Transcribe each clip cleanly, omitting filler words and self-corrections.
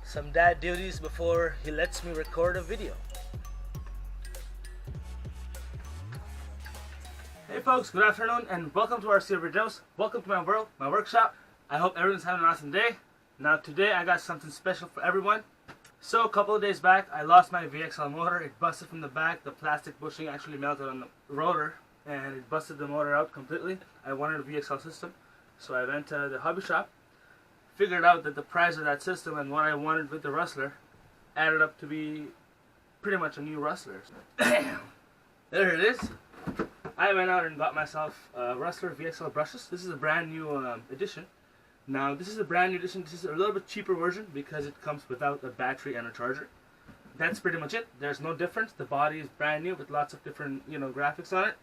Some dad duties before he lets me record a video. Hey folks, good afternoon and welcome to RC Overdose. Welcome to my world, my workshop. I hope everyone's having an awesome day. Now today I got something special for everyone. So a couple of days back I lost my VXL motor. It busted from the back. The plastic bushing actually melted on the rotor and it busted the motor out completely. I wanted a VXL system, so I went to the hobby shop, figured out that the price of that system and what I wanted with the Rustler added up to be pretty much a new Rustler. There it is. I went out and got myself Rustler Vxl brushes. This is a brand new edition. Now this is a brand new edition. This is a little bit cheaper version because it comes without a battery and a charger. That's pretty much it. There's no difference. The body is brand new with lots of different graphics on it.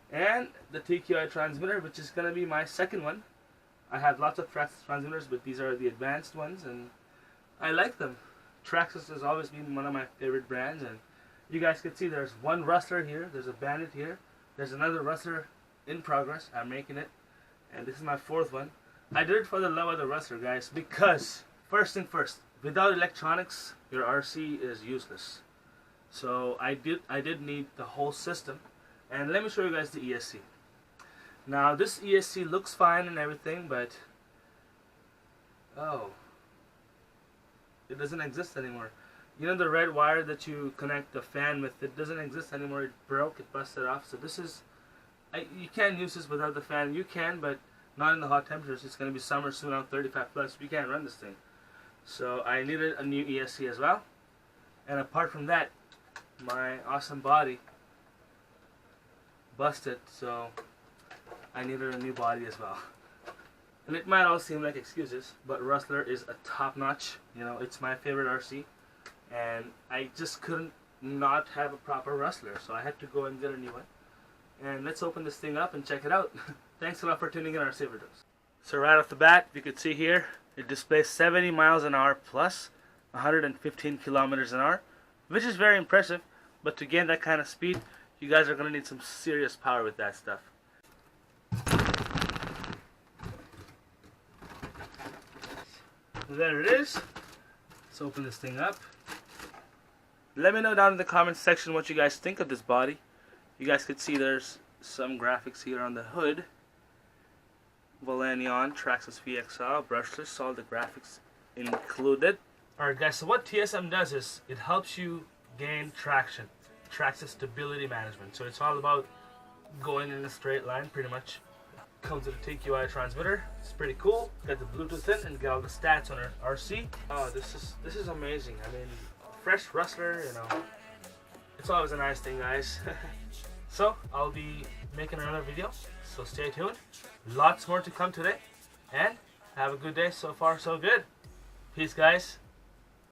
And the TQI transmitter, which is going to be my second one. I have lots of Traxxas transmitters, but these are the advanced ones and I like them. Traxxas has always been one of my favorite brands, and you guys can see there's one Rustler here, there's a Bandit here, there's another Rustler in progress. I'm making it, and this is my fourth one. I did it for the love of the Rustler, guys, because first thing first, without electronics your RC is useless. So I did need the whole system, and let me show you guys the ESC. Now this ESC looks fine and everything, but oh, it doesn't exist anymore. You know the red wire that you connect the fan with, it doesn't exist anymore. It broke, it busted off. So this is, you can't use this without the fan. You can, but not in the hot temperatures. It's going to be summer soon, out 35 plus. You can't run this thing. So I needed a new ESC as well. And apart from that, my awesome body busted, so I needed a new body as well. And it might all seem like excuses, but Rustler is a top-notch. It's my favorite RC, and I just couldn't not have a proper Rustler, so I had to go and get a new one. And let's open this thing up and check it out. Thanks a lot for tuning in RC Overdose. So right off the bat, you can see here, it displays 70 miles an hour plus 115 kilometers an hour, which is very impressive. But to gain that kind of speed, you guys are going to need some serious power with that stuff. There it is. Let's open this thing up. Let me know down in the comments section what you guys think of this body. You guys could see there's some graphics here on the hood. Neon, Traxxas VXL, brushless, all the graphics included. Alright guys, so what TSM does is it helps you gain traction. Traxxas stability management. So it's all about going in a straight line pretty much. Comes with a TQI transmitter. It's pretty cool. Get the Bluetooth in and get all the stats on our RC. Oh, this is amazing. I mean, fresh Rustler, it's always a nice thing, guys. So I'll be making another video, so stay tuned. Lots more to come today, and have a good day. So far so good. Peace, guys.